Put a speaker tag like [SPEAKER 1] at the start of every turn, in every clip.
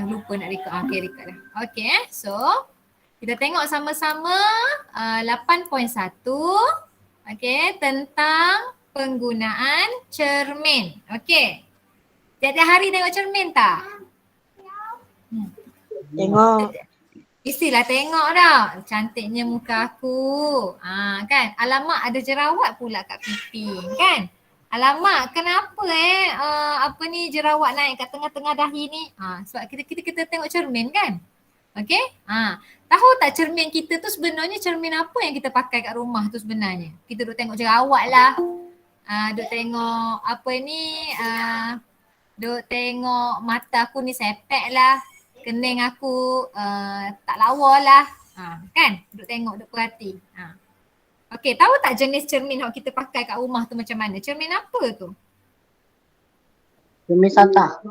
[SPEAKER 1] lupa nak record. Okay, record dah. Okay, so kita tengok sama-sama 8.1. Okay, tentang penggunaan cermin. Okay. Tiap-tiap hari tengok cermin tak?
[SPEAKER 2] Tengok.
[SPEAKER 1] Mestilah tengok dah. Cantiknya muka aku. Kan? Alamak, ada jerawat pula kat pipi. Kan? Alamak, kenapa jerawat naik kat tengah-tengah dahi ni? Sebab kita tengok cermin kan? Okay? Tahu tak cermin kita tu sebenarnya cermin apa yang kita pakai kat rumah tu sebenarnya? Kita duk tengok jerawat lah. Duk tengok duk tengok mata aku ni sepek lah. Kening aku tak lawa lah. Kan? Duk tengok, duk perhati. Okay, tahu tak jenis cermin yang kita pakai kat rumah tu macam mana? Cermin apa tu?
[SPEAKER 2] Cermin Sata.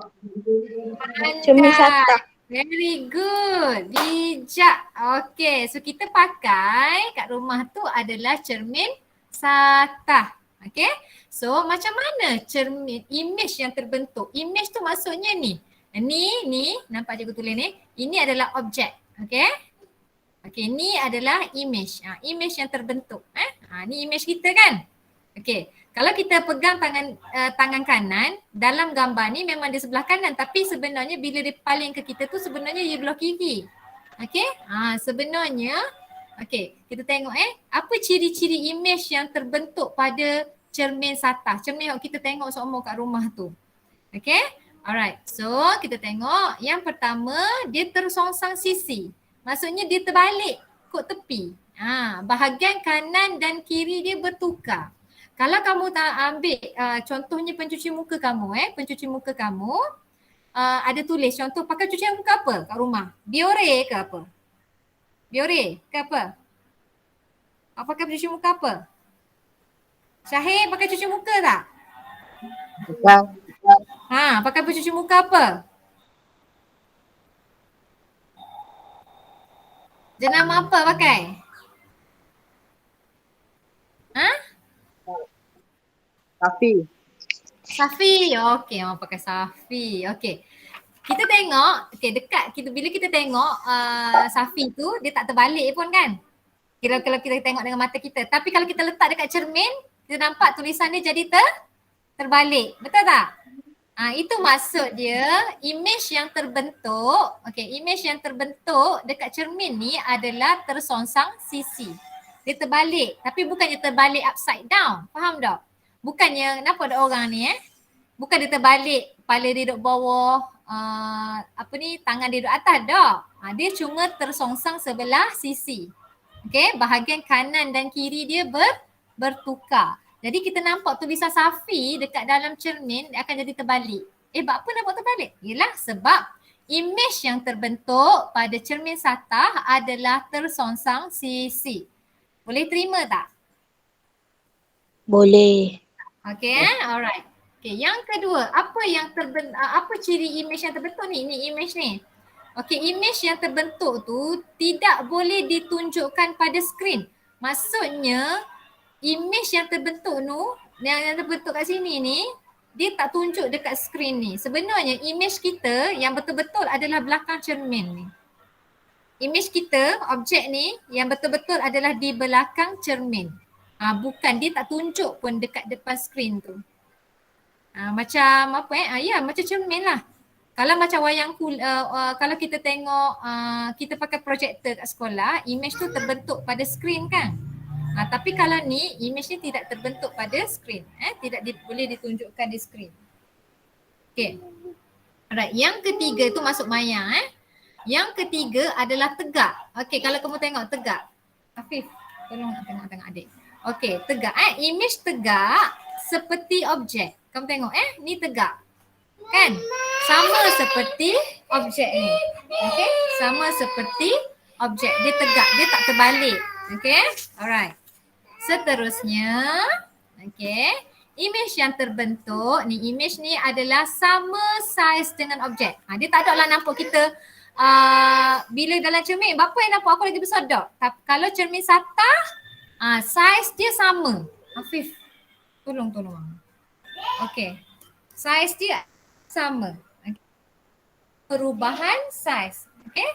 [SPEAKER 3] Cermin Sata.
[SPEAKER 1] Very good. Bijak. Okay, so kita pakai kat rumah tu adalah cermin Sata. Okay, so macam mana cermin, image yang terbentuk? Image tu maksudnya ni. Ni, nampak cikgu tulis ni. Ini adalah objek. Okay. Okay, ni adalah image. Image yang terbentuk. Ni image kita kan? Okay. Kalau kita pegang tangan kanan, dalam gambar ni memang di sebelah kanan, tapi sebenarnya bila dia paling ke kita tu sebenarnya di belah kiri. Okay, sebenarnya, okay, kita tengok apa ciri-ciri image yang terbentuk pada cermin Sata, cermin yang kita tengok semua kat rumah tu. Okay, alright, so kita tengok yang pertama dia tersongsang sisi, maksudnya dia terbalik kod tepi. Bahagian kanan dan kiri dia bertukar. Kalau kamu tak ambil contohnya pencuci muka kamu, ada tulis contoh pakai cucian muka apa kat rumah? Biore ke apa? Biore ke apa? Pakai pencuci muka apa? Syahir pakai cuci muka tak?
[SPEAKER 2] Bukan.
[SPEAKER 1] Pakai pencuci muka apa? Jenama apa pakai? Safi. Okey, orang pakai Safi. Okey. Kita tengok, dekat bila kita tengok Safi tu dia tak terbalik pun kan? Kalau kita tengok dengan mata kita. Tapi kalau kita letak dekat cermin, kita nampak tulisan dia jadi terbalik. Betul tak? Itu maksud dia image yang terbentuk, image yang terbentuk dekat cermin ni adalah tersongsang sisi. Dia terbalik, tapi bukannya terbalik upside down. Faham tak? Bukannya, kenapa ada orang ni bukan dia terbalik, kepala dia duduk bawah, tangan dia duduk atas, tak. Dia cuma tersongsang sebelah sisi. Okay, bahagian kanan dan kiri dia bertukar. Jadi kita nampak tulisan Safi dekat dalam cermin dia akan jadi terbalik. Apa nampak terbalik? Yelah sebab image yang terbentuk pada cermin Sata adalah tersongsang sisi. Boleh terima tak?
[SPEAKER 3] Boleh.
[SPEAKER 1] Okay, alright. Okay, yang kedua, apa ciri image yang terbentuk ni? Ini image ni. Okay, image yang terbentuk tu tidak boleh ditunjukkan pada skrin. Maksudnya, image yang terbentuk tu, yang terbentuk kat sini ni, dia tak tunjuk dekat skrin ni. Sebenarnya image kita yang betul-betul adalah belakang cermin ni. Image kita, objek ni yang betul-betul adalah di belakang cermin. Bukan, dia tak tunjuk pun dekat depan skrin tu. Macam macam cermin lah. Kalau macam wayang kalau kita tengok kita pakai projektor kat sekolah, image tu terbentuk pada skrin kan. Tapi kalau ni, image ni tidak terbentuk pada skrin. Tidak boleh ditunjukkan di skrin. Okay. Alright, yang ketiga tu masuk maya. Yang ketiga adalah tegak. Okay, kalau kamu tengok tegak. Afif, tolong tengok adik. Okay, tegak. Image tegak seperti objek. Kamu tengok ni tegak. Kan? Sama seperti objek ni. Okay, sama seperti objek. Dia tegak, dia tak terbalik. Okay, alright. Seterusnya, image yang terbentuk ni, image ni adalah sama saiz dengan objek. Dia tak ada lah nampak kita bila dalam cermin, berapa yang nampak aku lagi besar tak? Kalau cermin Sata, saiz dia sama. Afif, tolong. Okay, saiz dia sama. perubahan saiz. Okay?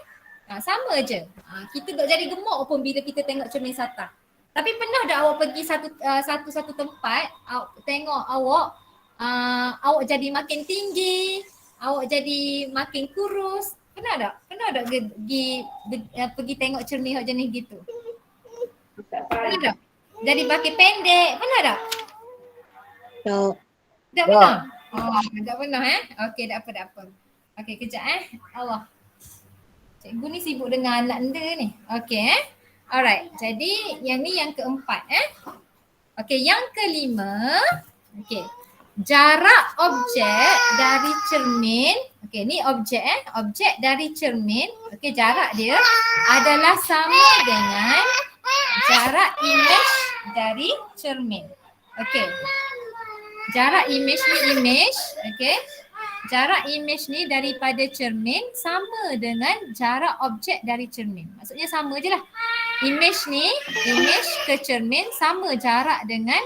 [SPEAKER 1] Sama je. Kita tak jadi gemuk pun bila kita tengok cermin satah. Tapi pernah tak awak pergi satu tempat, tengok awak jadi makin tinggi, awak jadi makin kurus. Pernah tak? Pernah tak pergi tengok cermin hak jenis gitu? Pernah tak? Jadi makin pendek. Pernah tak?
[SPEAKER 2] Tak.
[SPEAKER 1] Tak pernah? Oh, tak pernah Okey, tak apa. Okey, kejap Allah. Cikgu ni sibuk dengan anak anda ni. Okey Alright, jadi yang ni yang keempat Okey, yang kelima. Okey. Jarak objek dari cermin. Okey, ni objek objek dari cermin. Okey, jarak dia adalah sama dengan jarak imej dari cermin. Okey. Jarak imej ni okey. Jarak imej ni daripada cermin sama dengan jarak objek dari cermin. Maksudnya sama je lah. Imej ke cermin sama jarak dengan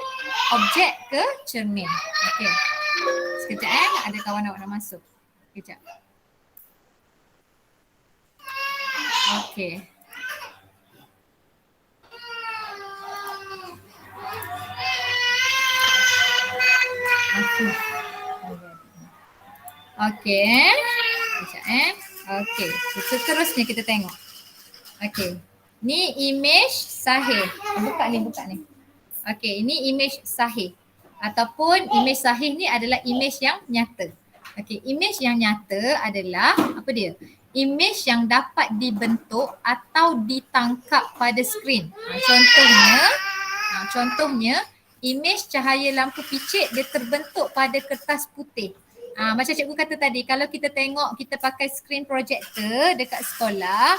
[SPEAKER 1] objek ke cermin. Okey. Sekejap ada kawan awak nak masuk. Sekejap. Okey. Okey. Sekejap Okey. Seterusnya kita tengok. Okey. Ni imej sahih. Buka ni. Okey, ini imej sahih. Ataupun imej sahih ni adalah imej yang nyata. Okey, imej yang nyata adalah apa dia? Imej yang dapat dibentuk atau ditangkap pada skrin. Contohnya imej cahaya lampu picit dia terbentuk pada kertas putih. Macam cikgu kata tadi, kalau kita tengok kita pakai skrin projektor dekat sekolah,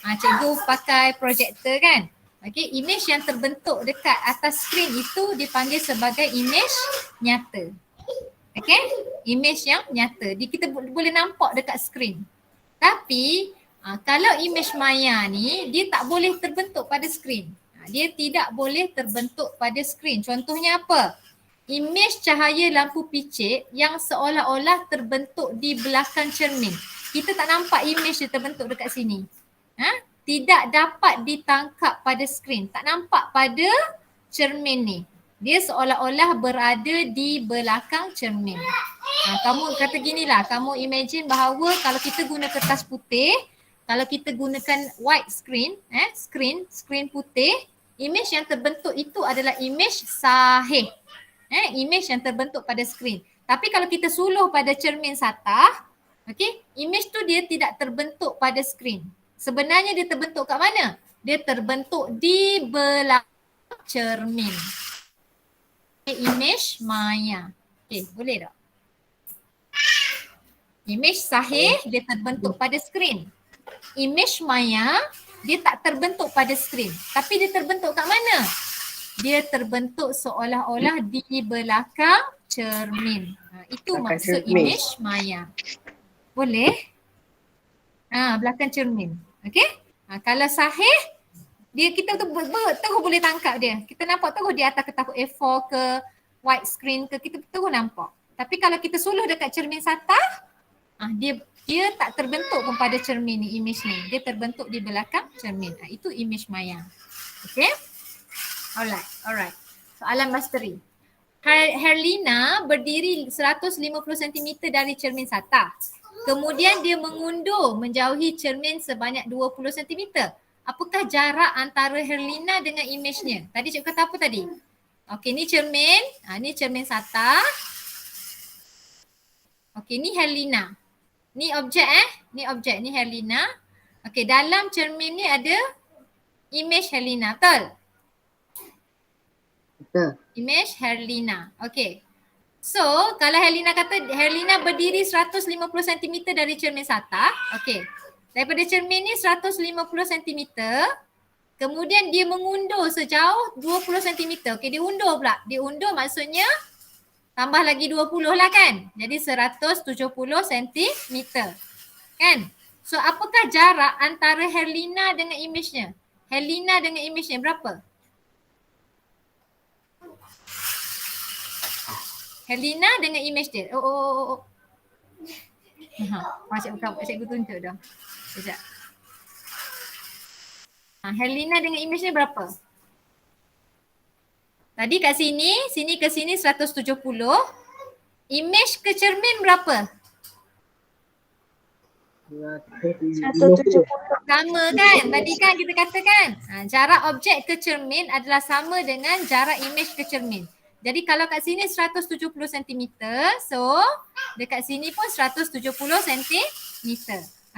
[SPEAKER 1] cikgu pakai projektor kan. Okey, imej yang terbentuk dekat atas skrin itu dipanggil sebagai imej nyata. Okey, imej yang nyata. Kita boleh nampak dekat skrin. Tapi kalau imej maya ni dia tak boleh terbentuk pada skrin. Dia tidak boleh terbentuk pada skrin. Contohnya apa? Imej cahaya lampu picit yang seolah-olah terbentuk di belakang cermin. Kita tak nampak imej dia terbentuk dekat sini. Tidak dapat ditangkap pada skrin. Tak nampak pada cermin ni. Dia seolah-olah berada di belakang cermin. Kamu kata ginilah, kamu imagine bahawa kalau kita guna kertas putih, kalau kita gunakan white screen, screen putih, imej yang terbentuk itu adalah imej sahih. Imej yang terbentuk pada skrin. Tapi kalau kita suluh pada cermin satah, okey, imej tu dia tidak terbentuk pada skrin. Sebenarnya dia terbentuk kat mana? Dia terbentuk di belakang cermin. Imej maya. Okey, boleh tak? Imej sahih dia terbentuk pada skrin. Imej maya dia tak terbentuk pada skrin. Tapi dia terbentuk kat mana? Dia terbentuk seolah-olah di belakang cermin. Itu maksud imej maya. Boleh? Belakang cermin. Okey? Kalau sahih, kita tu terus boleh tangkap dia. Kita nampak terus di atas kertas A4 ke white screen ke, kita terus nampak. Tapi kalau kita suluh dekat cermin satah, dia tak terbentuk pun pada cermin ni, imej ni. Dia terbentuk di belakang cermin. Itu imej maya. Okey? Alright. Soalan mastery. Herlina berdiri 150 cm dari cermin satah. Kemudian dia mengundur menjauhi cermin sebanyak 20 cm. Apakah jarak antara Herlina dengan imejnya? Tadi cikgu kata apa tadi? Okey, ni cermin. Ni cermin satah. Okey, ni Herlina. Ni objek Ni objek, ni Herlina. Okey, dalam cermin ni ada imej Herlina. Betul? Imej Herlina. Okey. So, kalau Herlina kata Herlina berdiri 150 cm dari cermin satah. Okey. Daripada cermin ni 150 cm. Kemudian dia mengundur sejauh 20 cm. Okey, dia undur pula. Dia undur maksudnya tambah lagi 20 lah kan. Jadi 170 cm. Kan? So, apakah jarak antara Herlina dengan imejnya? Herlina dengan imejnya berapa? Herlina dengan imej dia. Cikgu tunjuk dah. Sekejap. Helena dengan image ni berapa? Tadi kat sini ke sini 170. Image ke cermin berapa?
[SPEAKER 3] 170.
[SPEAKER 1] Sama kan? Tadi kan kita katakan jarak objek ke cermin adalah sama dengan jarak image ke cermin. Jadi kalau kat sini 170 cm, so dekat sini pun 170 cm.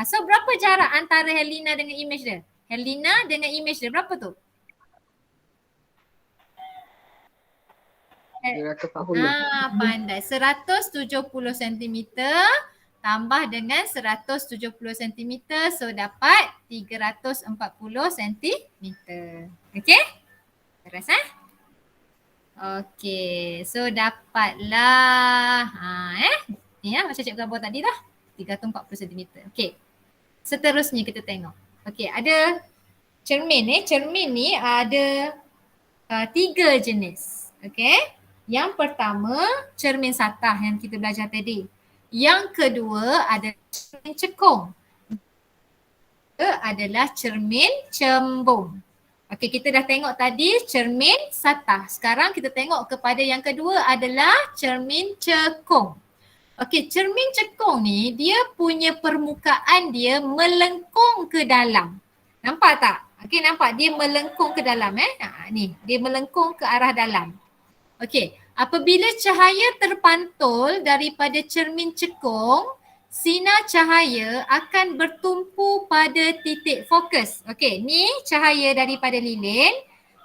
[SPEAKER 1] So berapa jarak antara Helena dengan image dia? Helena dengan image dia berapa tu?
[SPEAKER 2] 240.
[SPEAKER 1] Pandai. 170 cm tambah dengan 170 cm, so dapat 340 cm. Okey? Terus Okey, so dapatlah ni macam cikgu gambar tadi dah, 340 cm. Okey. Seterusnya kita tengok. Okey, ada cermin cermin ni ada 3 jenis. Okey. Yang pertama cermin satah yang kita belajar tadi. Yang kedua adalah cermin cekung. Adalah cermin cembung. Okey, kita dah tengok tadi cermin satah. Sekarang kita tengok kepada yang kedua adalah cermin cekung. Okey, cermin cekung ni dia punya permukaan dia melengkung ke dalam. Nampak tak? Okey, nampak dia melengkung ke dalam ni, dia melengkung ke arah dalam. Okey, apabila cahaya terpantul daripada cermin cekung, sinar cahaya akan bertumpu pada titik fokus. Okey, ni cahaya daripada lilin.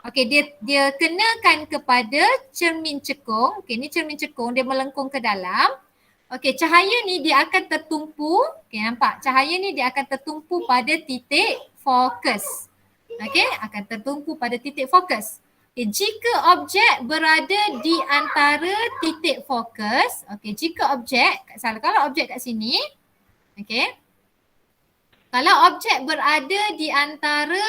[SPEAKER 1] Okey, dia kenakan kepada cermin cekung. Okey, ni cermin cekung, dia melengkung ke dalam. Okey, cahaya ni dia akan tertumpu. Okey, nampak? Cahaya ni dia akan tertumpu pada titik fokus. Okey, akan tertumpu pada titik fokus. Okay, jika objek berada di antara titik fokus, kalau objek kat sini, okey. Kalau objek berada di antara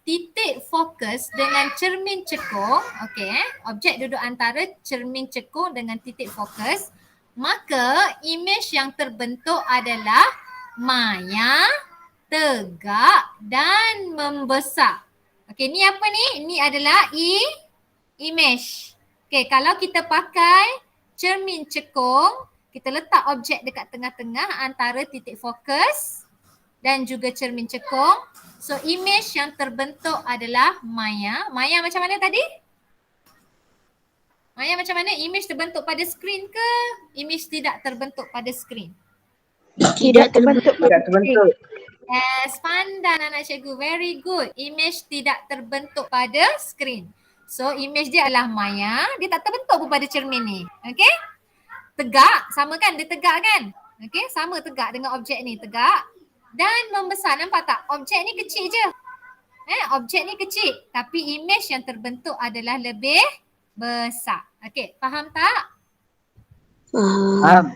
[SPEAKER 1] titik fokus dengan cermin cekung, okey, objek duduk antara cermin cekung dengan titik fokus, maka image yang terbentuk adalah maya, tegak dan membesar. Okey, ni apa ni? Ini adalah image. Okey, kalau kita pakai cermin cekung, kita letak objek dekat tengah-tengah antara titik fokus dan juga cermin cekung. So image yang terbentuk adalah maya. Maya macam mana tadi? Maya macam mana? Image terbentuk pada skrin ke? Image tidak terbentuk pada skrin?
[SPEAKER 3] Tidak terbentuk.
[SPEAKER 1] Yes, pandai anak cikgu. Very good. Image tidak terbentuk pada skrin. So image dia adalah maya. Dia tak terbentuk pun pada cermin ni. Okay. Tegak. Sama kan? Dia tegak kan? Okay. Sama tegak dengan objek ni. Tegak. Dan membesar. Nampak tak? Objek ni kecil je. Objek ni kecil. Tapi image yang terbentuk adalah lebih besar. Okay. Faham tak?
[SPEAKER 2] Faham.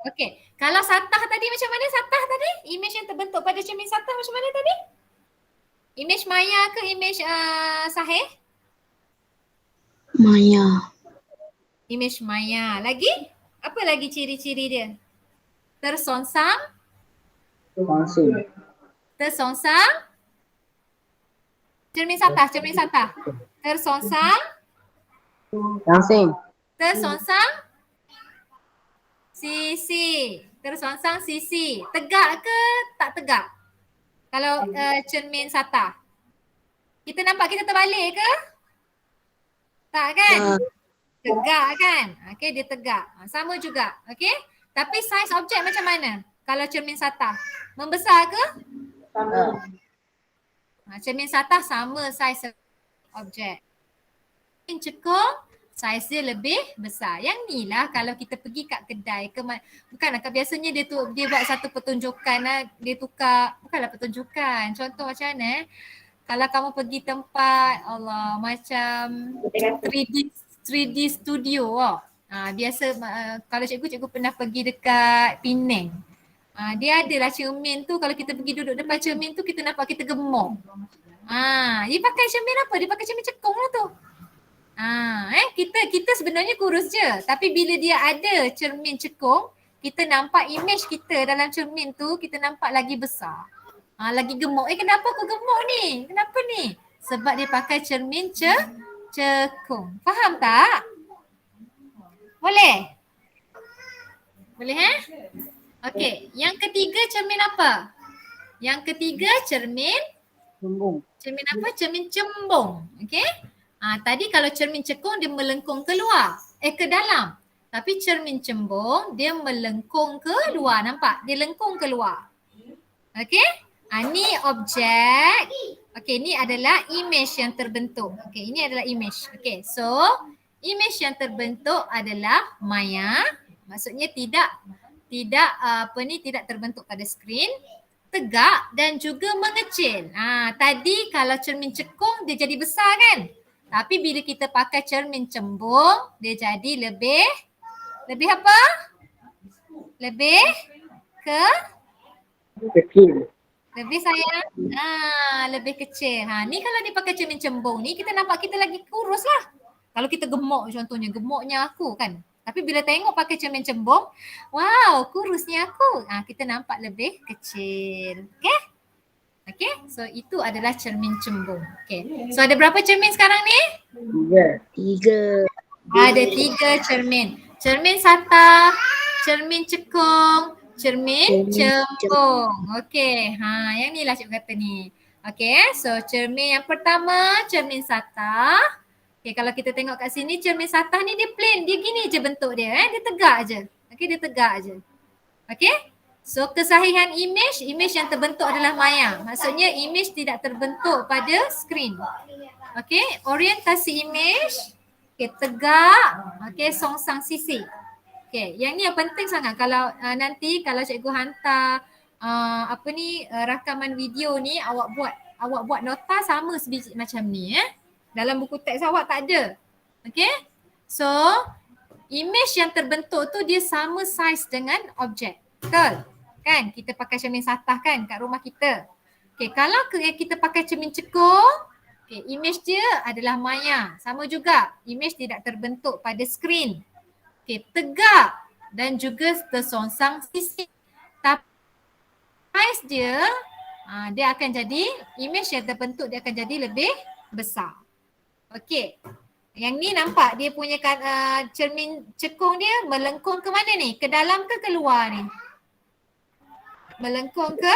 [SPEAKER 1] Okay. Kalau satah tadi macam mana satah tadi? Image yang terbentuk pada cermin satah macam mana tadi? Image maya ke image sahih?
[SPEAKER 2] Maya.
[SPEAKER 1] Image maya. Lagi? Apa lagi ciri-ciri dia? Tersongsang. Tersongsang. Cermin satah. Tersongsang. Tersongsang. Sisi. Tersongsang sisi. Tegak ke tak tegak? Kalau cermin satah. Kita nampak kita terbalik ke? Tak kan? Tegak kan? Okay, dia tegak. Sama juga. Okay. Tapi saiz objek macam mana? Kalau cermin satah. Membesar ke? Cermin satah sama saiz objek. Cermin cekung, saiz dia lebih besar. Yang ni lah kalau kita pergi kat kedai ke bukanlah biasanya dia buat satu pertunjukan, dia tukar, bukanlah pertunjukan. Contoh macam mana kalau kamu pergi tempat macam 3D studio biasa kalau cikgu pernah pergi dekat Penang. Dia adalah cermin tu, kalau kita pergi duduk depan cermin tu kita nampak kita gemuk. Dia pakai cermin apa? Dia pakai cermin cekung lah tu. Kita sebenarnya kurus je, tapi bila dia ada cermin cekung, kita nampak image kita dalam cermin tu, kita nampak lagi besar. Lagi gemuk. Kenapa aku gemuk ni? Kenapa ni? Sebab dia pakai cermin cekung. Faham tak? Boleh? Boleh Okey, yang ketiga cermin apa? Yang ketiga cermin
[SPEAKER 2] Sembung.
[SPEAKER 1] cermin apa? Cermin cembung. Okey? Tadi kalau cermin cekung dia melengkung keluar, ke dalam. Tapi cermin cembung dia melengkung ke luar, nampak? Dia lengkung keluar. Okey? Ni objek. Okey, ni adalah image yang terbentuk. Okey, ini adalah image. Okey, so image yang terbentuk adalah maya. Maksudnya tidak tidak terbentuk pada skrin, tegak dan juga mengecil. Tadi kalau cermin cekung dia jadi besar kan? Tapi bila kita pakai cermin cembung, dia jadi lebih apa? Lebih
[SPEAKER 2] Kecil.
[SPEAKER 1] lebih sayang? Lebih kecil. Ni kalau dia pakai cermin cembung ni, kita nampak kita lagi kurus lah. Kalau kita gemuk contohnya, gemuknya aku kan. Tapi bila tengok pakai cermin cembung, wow, kurusnya aku. Kita nampak lebih kecil. Okay? Okay, so itu adalah cermin cembung. Okay, so ada berapa cermin sekarang ni?
[SPEAKER 3] 3.
[SPEAKER 1] Ada 3 cermin. Cermin satah, cermin cekung, cermin cembung. Okay, yang ni lah cikgu kata ni. Okay, so cermin yang pertama, cermin satah. Okay, kalau kita tengok kat sini cermin satah ni dia plain, dia gini je bentuk dia. Dia tegak je. Okay, dia tegak je. Okay, so kesahihan image yang terbentuk adalah maya. Maksudnya image tidak terbentuk pada skrin. Okay, orientasi image, okay, tegak, okay, songsang sisi. Okay, yang ni yang penting sangat. Kalau nanti kalau cikgu hantar rakaman video ni, awak buat nota sama sebiji macam ni Dalam buku teks awak tak ada. Okay, so image yang terbentuk tu dia sama saiz dengan objek. Betul? Kan? Kita pakai cermin satah kan kat rumah kita. Okay, kalau kita pakai cermin cekung, okay, image dia adalah maya. Sama juga, image tidak terbentuk pada skrin. Okay, tegak dan juga tersongsang sisi. Tapi saiz dia, dia akan jadi, image yang terbentuk dia akan jadi lebih besar. Okay, yang ni nampak dia punya cermin cekung dia melengkung ke mana ni? Ke dalam ke keluar ni? Melengkung ke?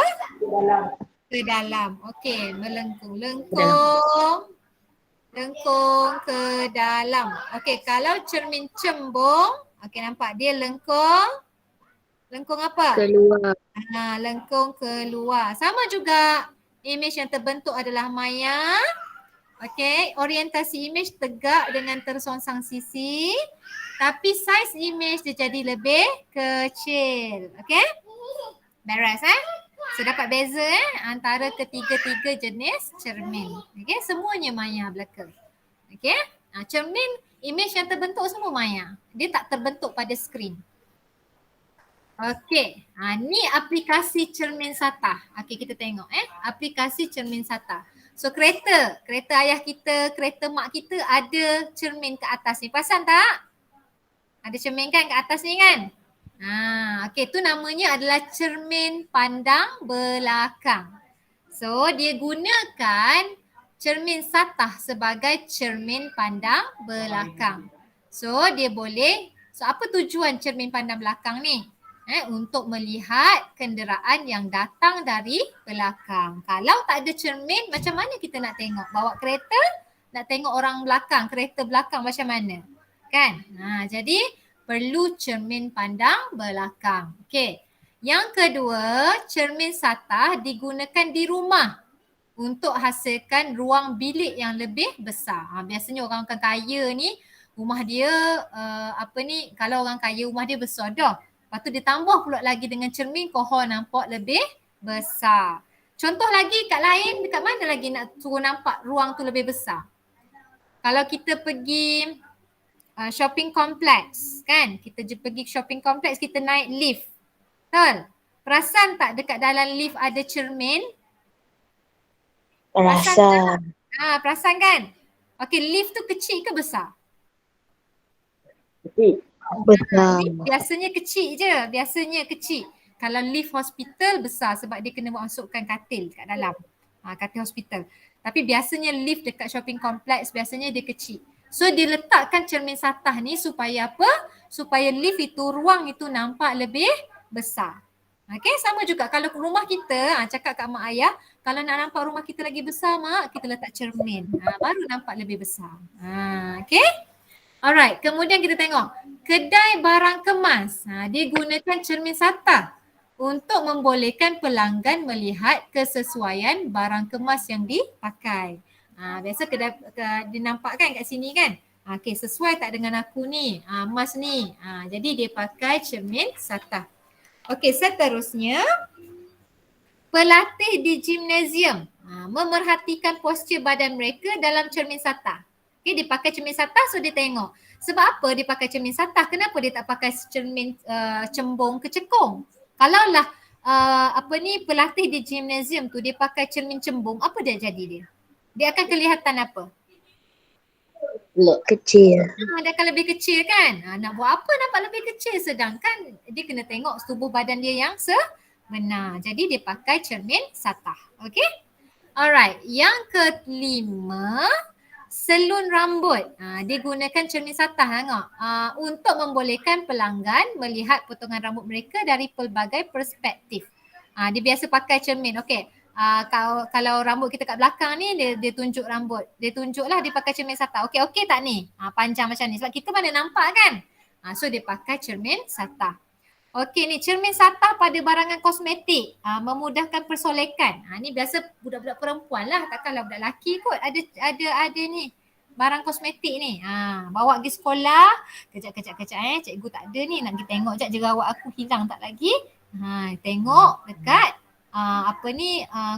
[SPEAKER 1] Ke dalam. Okey, melengkung. Lengkung ke dalam. Okey, kalau cermin cembung, okey nampak dia lengkung. Lengkung apa?
[SPEAKER 3] Keluar.
[SPEAKER 1] Lengkung keluar. Sama juga image yang terbentuk adalah maya. Okey, orientasi image tegak dengan tersongsang sisi. Tapi saiz image dia jadi lebih kecil. Okey? Beres So dapat beza antara ketiga-tiga jenis cermin. Okey, semuanya maya belaka. Okey? Cermin image yang terbentuk semua maya. Dia tak terbentuk pada skrin. Okey, ni aplikasi cermin satah. Okey, kita tengok aplikasi cermin satah. So kereta ayah kita, kereta mak kita ada cermin ke atas ni. Perasan tak? Ada cermin kan ke atas ni kan? Okey, tu namanya adalah cermin pandang belakang. So dia gunakan cermin satah sebagai cermin pandang belakang. So dia boleh, so apa tujuan cermin pandang belakang ni? Untuk melihat kenderaan yang datang dari belakang. Kalau tak ada cermin, macam mana kita nak tengok? Bawa kereta, nak tengok orang belakang, kereta belakang macam mana? Kan? Jadi perlu cermin pandang belakang. Okey. Yang kedua, cermin satah digunakan di rumah untuk hasilkan ruang bilik yang lebih besar. Biasanya orang kaya ni, rumah dia kalau orang kaya rumah dia besar dah. Lepas tu dia tambah pula lagi dengan cermin, kohoh nampak lebih besar. Contoh lagi kat lain, dekat mana lagi nak suruh nampak ruang tu lebih besar? Kalau kita pergi shopping complex kan, kita pergi shopping complex, kita naik lift. Betul? Perasan tak dekat dalam lift ada cermin?
[SPEAKER 3] Perasan.
[SPEAKER 1] Perasan kan? Okey, lift tu kecil ke besar?
[SPEAKER 2] Kecil.
[SPEAKER 3] Besar.
[SPEAKER 1] Lift biasanya kecil je, biasanya kecil. Kalau lift hospital besar sebab dia kena masukkan katil kat dalam. Katil hospital. Tapi biasanya lift dekat shopping complex biasanya dia kecil. So dia letakkan cermin satah ni supaya apa? Supaya lift itu, ruang itu nampak lebih besar. Okay, sama juga kalau rumah kita, cakap kat mak ayah, kalau nak nampak rumah kita lagi besar mak, kita letak cermin. Baru nampak lebih besar. Okay. Alright, kemudian kita tengok. Kedai barang kemas. Dia gunakan cermin satah untuk membolehkan pelanggan melihat kesesuaian barang kemas yang dipakai. Biasa kedai dinampak kan kat sini kan. Okey, sesuai tak dengan aku ni? Emas ni. Jadi dia pakai cermin satah. Okey, seterusnya pelatih di gimnasium memerhatikan postur badan mereka dalam cermin satah. Okay, dia pakai cermin satah so dia tengok. Sebab apa dia pakai cermin satah? Kenapa dia tak pakai cermin cembung ke cekung? Kalaulah pelatih di gimnasium tu dia pakai cermin cembung, apa dia jadi dia? Dia akan kelihatan apa?
[SPEAKER 3] Kecil.
[SPEAKER 1] Dia akan lebih kecil kan? Nak buat apa nampak lebih kecil sedangkan dia kena tengok tubuh badan dia yang sebenar. Jadi dia pakai cermin satah. Okay? Alright. Yang kelima, selun rambut. Dia gunakan cermin satah tengok. Untuk membolehkan pelanggan melihat potongan rambut mereka dari pelbagai perspektif. Dia biasa pakai cermin. Okay. Kalau rambut kita kat belakang ni dia tunjuk rambut. Dia tunjuklah dia pakai cermin satah. Okey tak ni? Panjang macam ni. Sebab kita mana nampak kan? So dia pakai cermin satah. Okey ni cermin satah pada barangan kosmetik. Memudahkan persolekan. Ni biasa budak-budak perempuan lah. Takkanlah budak lelaki kot. Ada ni barang kosmetik ni. Bawa pergi sekolah. Kejap cikgu tak ada ni. Nak pergi tengok sekejap jerawat aku hilang tak lagi. Tengok dekat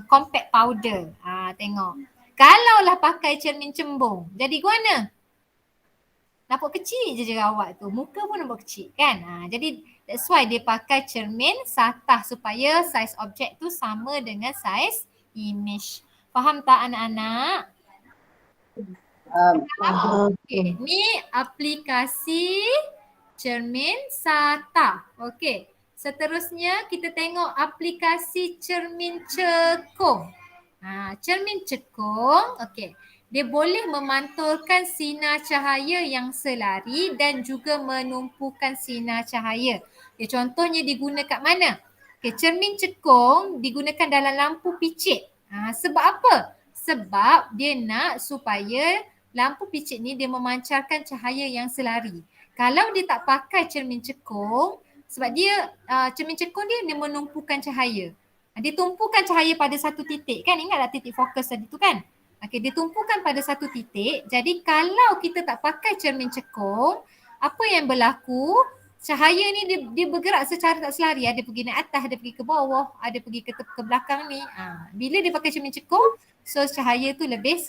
[SPEAKER 1] compact powder. Tengok. Kalaulah pakai cermin cembung, jadi gimana? Nampak kecil je jerawat tu. Muka pun nampak kecil kan? Jadi that's why dia pakai cermin satah supaya saiz objek tu sama dengan saiz image. Faham tak anak-anak? Okay. Ni aplikasi cermin satah. Okay. Seterusnya kita tengok aplikasi cermin cekung. Cermin cekung, okey. Dia boleh memantulkan sinar cahaya yang selari dan juga menumpukan sinar cahaya. Contohnya diguna kat mana? Cermin cekung digunakan dalam lampu picit. Sebab apa? Sebab dia nak supaya lampu picit ni dia memancarkan cahaya yang selari. Kalau dia tak pakai cermin cekung, sebab dia cermin cekung dia menumpukan cahaya. Dia tumpukan cahaya pada satu titik kan? Ingatlah titik fokus tadi tu kan? Okey, dia tumpukan pada satu titik. Jadi kalau kita tak pakai cermin cekung, apa yang berlaku? Cahaya ni dia bergerak secara tak selari. Ada pergi naik atas, ada pergi ke bawah, ada pergi ke belakang ni. Bila dia pakai cermin cekung, so cahaya tu lebih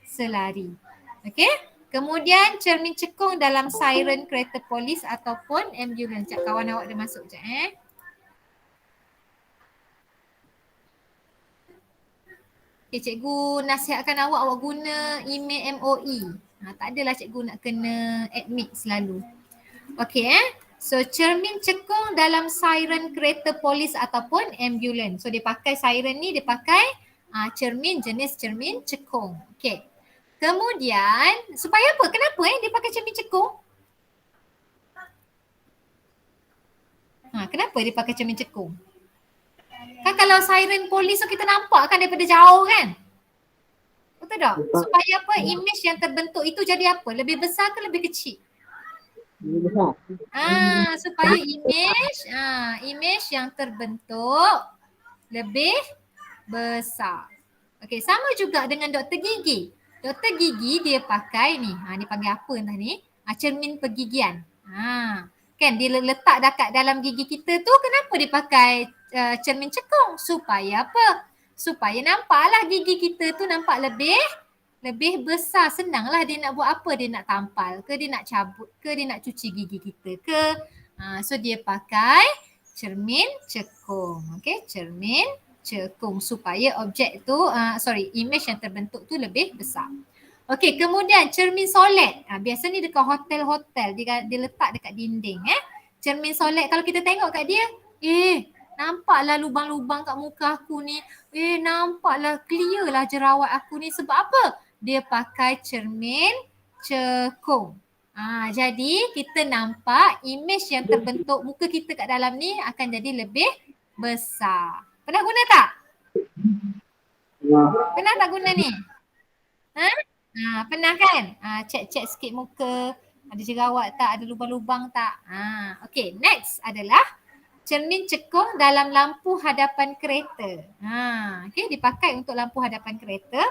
[SPEAKER 1] selari. Okey? Kemudian cermin cekung dalam siren kereta polis ataupun ambulans. Sekejap kawan awak dah masuk sekejap Okay, cikgu nasihatkan awak guna email MOE. Tak adalah cikgu nak kena admit selalu. Okey So cermin cekung dalam siren kereta polis ataupun ambulans. So dia pakai siren ni, dia pakai cermin jenis cermin cekung. Okey. Kemudian, supaya apa? Kenapa dia pakai cermin cekung? Kenapa dia pakai cermin cekung? Kan kalau siren polis tu kita nampak kan daripada jauh kan? Betul tak? Supaya apa? Image yang terbentuk itu jadi apa? Lebih besar ke lebih kecil?
[SPEAKER 2] Lebih besar.
[SPEAKER 1] Supaya image yang terbentuk lebih besar. Okey, sama juga dengan doktor gigi. Doktor gigi dia pakai ni. Dia panggil apa entah ni? Cermin pergigian. Kan dia letak dekat dalam gigi kita tu, kenapa dia pakai cermin cekung? Supaya apa? Supaya nampaklah gigi kita tu nampak lebih besar. Senanglah dia nak buat apa? Dia nak tampal ke, dia nak cabut ke, dia nak cuci gigi kita ke. So dia pakai cermin cekung. Okey, cermin cekung supaya objek tu image yang terbentuk tu lebih besar. Okey, kemudian cermin solek. Biasa ni dekat hotel-hotel, dia letak dekat dinding Cermin solek kalau kita tengok kat dia, nampaklah lubang-lubang kat muka aku ni. Nampaklah clear lah jerawat aku ni. Sebab apa? Dia pakai cermin cekung. Jadi kita nampak image yang terbentuk muka kita kat dalam ni akan jadi lebih besar. Pernah guna tak? Pernah tak guna ni? Pernah kan? Cek-cek sikit muka, ada jerawat tak, ada lubang-lubang tak. Okay, next adalah cermin cekung dalam lampu hadapan kereta. Okay, dipakai untuk lampu hadapan kereta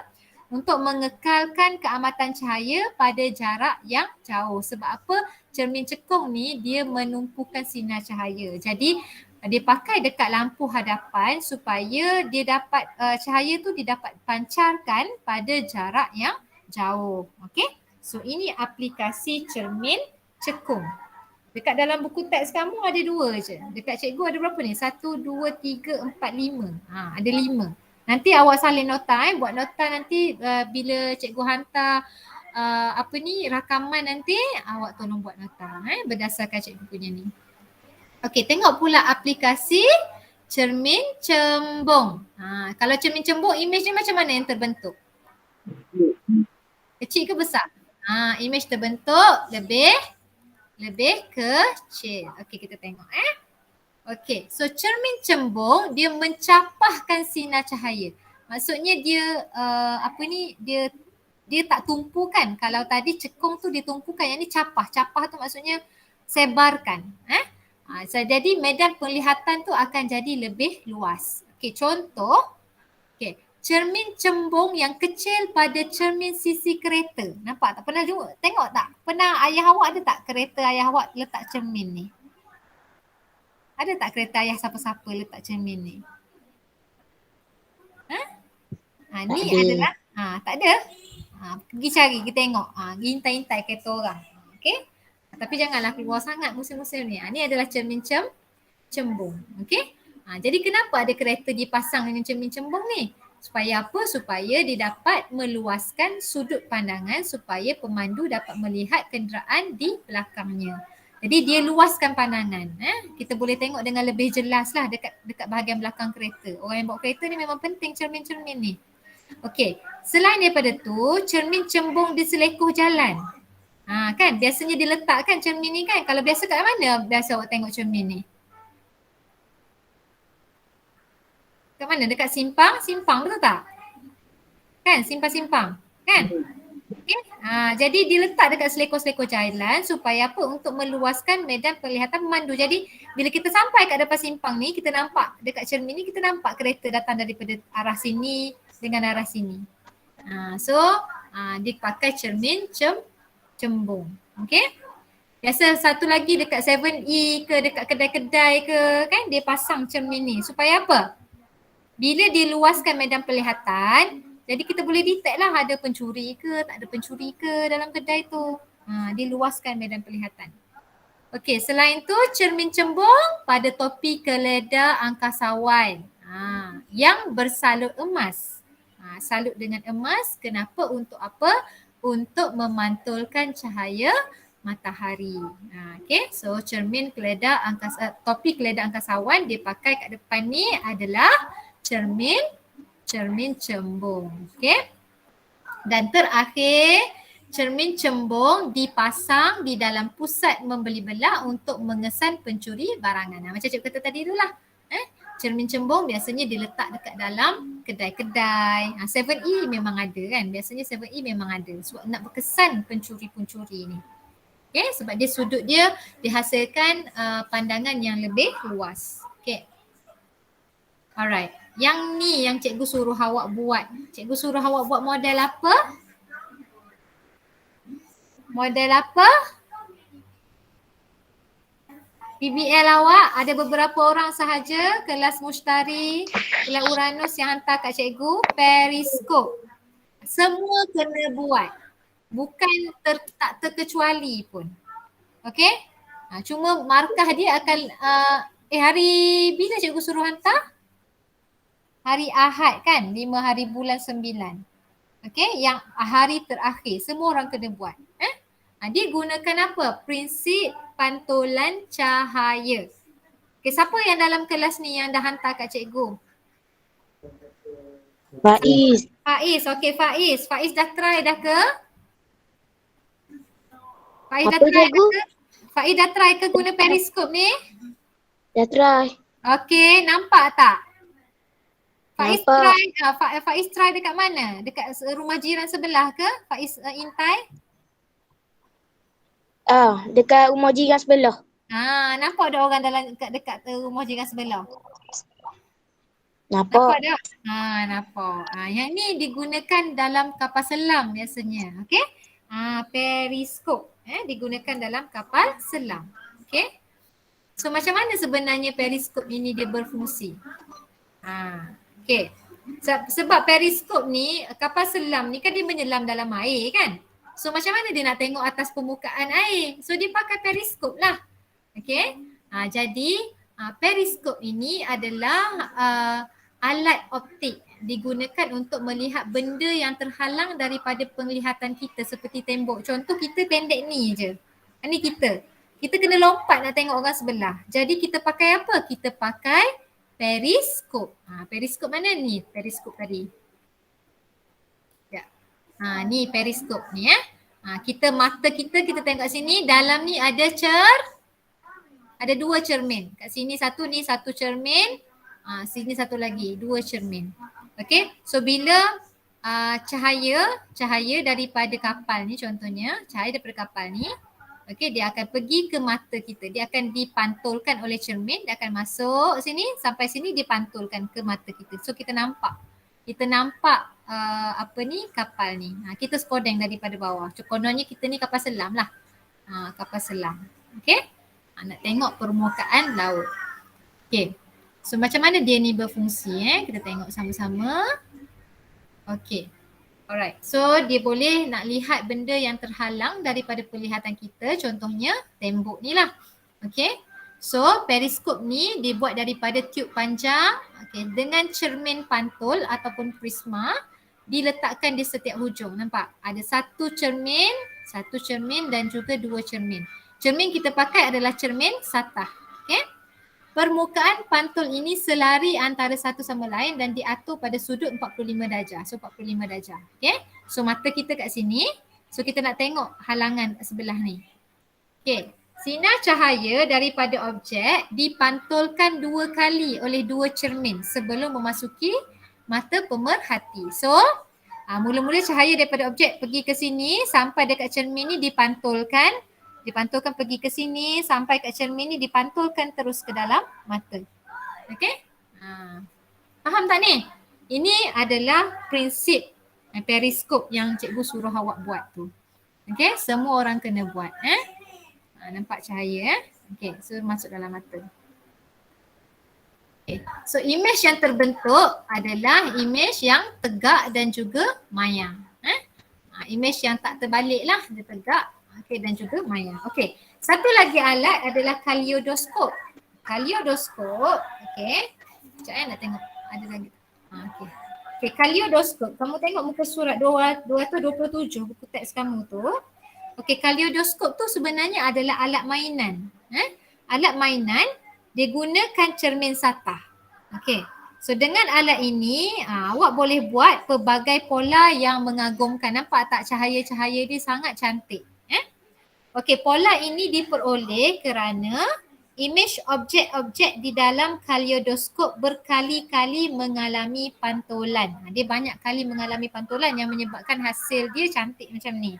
[SPEAKER 1] untuk mengekalkan keamatan cahaya pada jarak yang jauh. Sebab apa? Cermin cekung ni dia menumpukan sinar cahaya. Jadi dia pakai dekat lampu hadapan supaya dia dapat cahaya tu didapat pancarkan pada jarak yang jauh. Okay. So ini aplikasi cermin cekung. Dekat dalam buku teks kamu ada 2 je. Dekat cikgu ada berapa ni? 1, 2, 3, 4, 5. Ada 5. Nanti awak salin nota buat nota nanti bila cikgu hantar rakaman nanti awak tolong buat nota berdasarkan cikgu punya ni. Okey, tengok pula aplikasi cermin cembung. Kalau cermin cembung image ni macam mana yang terbentuk? Kecil ke besar? Image terbentuk lebih kecil. Okey, kita tengok Okey, so cermin cembung dia mencapahkan sinar cahaya. Maksudnya dia dia tak tumpukan. Kalau tadi cekung tu ditumpukan, yang ni capah. Capah tu maksudnya sebarkan. Jadi medan penglihatan tu akan jadi lebih luas. Okey, contoh. Okey, cermin cembung yang kecil pada cermin sisi kereta. Nampak tak? Pernah tengok tak? Pernah ayah awak ada tak kereta ayah awak letak cermin ni? Ada tak kereta ayah siapa-siapa letak cermin ni? Ni
[SPEAKER 3] ada.
[SPEAKER 1] adalah tak ada. Pergi cari, kita tengok. Intai-intai kereta orang. Okey? Tapi janganlah keluar sangat musim-musim ni. Ni adalah cermin cembung. Okey? Jadi kenapa ada kereta dipasang dengan cermin cembung ni? Supaya apa? Supaya dia dapat meluaskan sudut pandangan supaya pemandu dapat melihat kenderaan di belakangnya. Jadi dia luaskan pandangan. Kita boleh tengok dengan lebih jelas lah dekat bahagian belakang kereta. Orang yang bawa kereta ni memang penting cermin-cermin ni. Okey, selain daripada tu, cermin cembung di selekoh jalan. Kan biasanya diletakkan cermin ni kan. Kalau biasa kat mana biasa awak tengok cermin ni? Kat mana? Dekat simpang? Simpang betul tak? Kan simpang-simpang? Kan? Okay. Jadi diletak dekat selekoh-selekoh jalan supaya apa? Untuk meluaskan medan penglihatan pemandu. Jadi bila kita sampai kat depan simpang ni, kita nampak dekat cermin ni, kita nampak kereta datang daripada arah sini dengan arah sini. Dipakai cermin cembung. Okay. Biasa satu lagi dekat 7E ke dekat kedai-kedai ke kan dia pasang cermin ni. Supaya apa? Bila dia luaskan medan penglihatan, jadi kita boleh detect lah ada pencuri ke, tak ada pencuri ke dalam kedai tu. Dia luaskan medan penglihatan. Okey, selain tu cermin cembung pada topi keledar angkasawan yang bersalut emas. Salut dengan emas, kenapa? Untuk apa? Untuk memantulkan cahaya matahari. Okay, so cermin keledar topi keledar angkasawan dia pakai kat depan ni adalah cermin cembung. Okay. Dan terakhir, cermin cembung dipasang di dalam pusat membeli belah untuk mengesan pencuri barangan. Macam cikgu kata tadi tu lah. Cermin cembung biasanya diletak dekat dalam kedai-kedai. 7E memang ada kan. Biasanya 7E memang ada. Sebab nak berkesan pencuri-pencuri ni. Okay, sebab dia sudut dia dihasilkan pandangan yang lebih luas. Okay. Alright. Yang ni yang cikgu suruh awak buat. Cikgu suruh awak buat model apa? Model apa? PBL awak ada beberapa orang sahaja, kelas Mushtari, kelas Uranus yang hantar kat cikgu, Periscope. Semua kena buat. Bukan tak terkecuali pun. Okay? Cuma markah dia akan, hari bila cikgu suruh hantar? Hari Ahad kan, 5 hari bulan 9. Okey, yang hari terakhir. Semua orang kena buat. Dia gunakan apa? Prinsip pantulan cahaya. Okey, siapa yang dalam kelas ni yang dah hantar kat cikgu?
[SPEAKER 3] Faiz.
[SPEAKER 1] Faiz. Okey, Faiz. Faiz dah try dah ke? Faiz dah
[SPEAKER 3] Apa
[SPEAKER 1] try
[SPEAKER 3] cikgu?
[SPEAKER 1] dah ke? Faiz dah try ke guna periskop ni?
[SPEAKER 3] Dah try.
[SPEAKER 1] Okey, nampak tak? Faiz
[SPEAKER 3] Nampak.
[SPEAKER 1] try, Faiz try dekat mana? Dekat rumah jiran sebelah ke? Faiz intai?
[SPEAKER 3] Dekat rumah jiran sebelah.
[SPEAKER 1] Nampak ada orang dalam dekat rumah jiran sebelah?
[SPEAKER 3] Nampak.
[SPEAKER 1] Nampak tak? Nampak. Yang ni digunakan dalam kapal selam biasanya. Okey? Periskop digunakan dalam kapal selam. Okey? So macam mana sebenarnya periskop ini dia berfungsi? Okey. Sebab periskop ni, kapal selam ni kan dia menyelam dalam air kan? So macam mana dia nak tengok atas permukaan air? So dia pakai periskop lah. Okey? Jadi periskop ini adalah alat optik digunakan untuk melihat benda yang terhalang daripada penglihatan kita seperti tembok. Contoh kita pendek ni je. Ni kita. Kita kena lompat nak tengok orang sebelah. Jadi kita pakai apa? Kita pakai periskop. Periskop mana ni? Periskop tadi. Ya. Ni periskop ni kita mata kita tengok sini, dalam ni ada ada 2 cermin. Kat sini satu, ni satu cermin. Sini satu lagi, 2 cermin. Okey, so bila cahaya daripada kapal ni contohnya, cahaya daripada kapal ni, okey, dia akan pergi ke mata kita. Dia akan dipantulkan oleh cermin, dia akan masuk sini, sampai sini dipantulkan ke mata kita. So kita nampak. Kita nampak kapal ni. Kita skodeng daripada bawah. Kononnya kita ni kapal selam lah. Kapal selam. Okey. Nak tengok permukaan laut. Okey. So macam mana dia ni berfungsi kita tengok sama-sama. Okey. Alright. So dia boleh nak lihat benda yang terhalang daripada penglihatan kita. Contohnya tembok ni lah. Okey. So periskop ni dibuat daripada tube panjang dengan cermin pantul ataupun prisma diletakkan di setiap hujung. Nampak? Ada satu cermin dan juga 2 cermin. Cermin kita pakai adalah cermin satah. Okey. Permukaan pantul ini selari antara satu sama lain dan diatur pada sudut 45 darjah. So 45 darjah. Okay. So mata kita kat sini. So kita nak tengok halangan kat sebelah ni. Okay. Sinar cahaya daripada objek dipantulkan 2 kali oleh 2 cermin sebelum memasuki mata pemerhati. So mula-mula cahaya daripada objek pergi ke sini sampai dekat cermin ni dipantulkan pergi ke sini sampai kat cermin ni dipantulkan terus ke dalam mata. Okey? Faham tak ni? Ini adalah prinsip periskop yang cikgu suruh awak buat tu. Okey? Semua orang kena buat. Nampak cahaya Okey, so masuk dalam mata. Okay. So image yang terbentuk adalah image yang tegak dan juga mayang. Image yang tak terbalik lah, dia tegak. Okay, dan juga mayang. Okay, satu lagi alat adalah kaleidoskop. Kaleidoskop, okay. Sekejap nak tengok ada lagi. Okay. Okay, kaleidoskop. Kamu tengok muka surat 227 buku teks kamu tu. Okay, kaleidoskop tu sebenarnya adalah alat mainan. Alat mainan dia gunakan cermin satah. Okay. So dengan alat ini awak boleh buat pelbagai pola yang mengagumkan. Nampak tak cahaya-cahaya dia sangat cantik. Okey, pola ini diperoleh kerana imej objek-objek di dalam kaleidoskop berkali-kali mengalami pantulan. Dia banyak kali mengalami pantulan yang menyebabkan hasil dia cantik macam ni.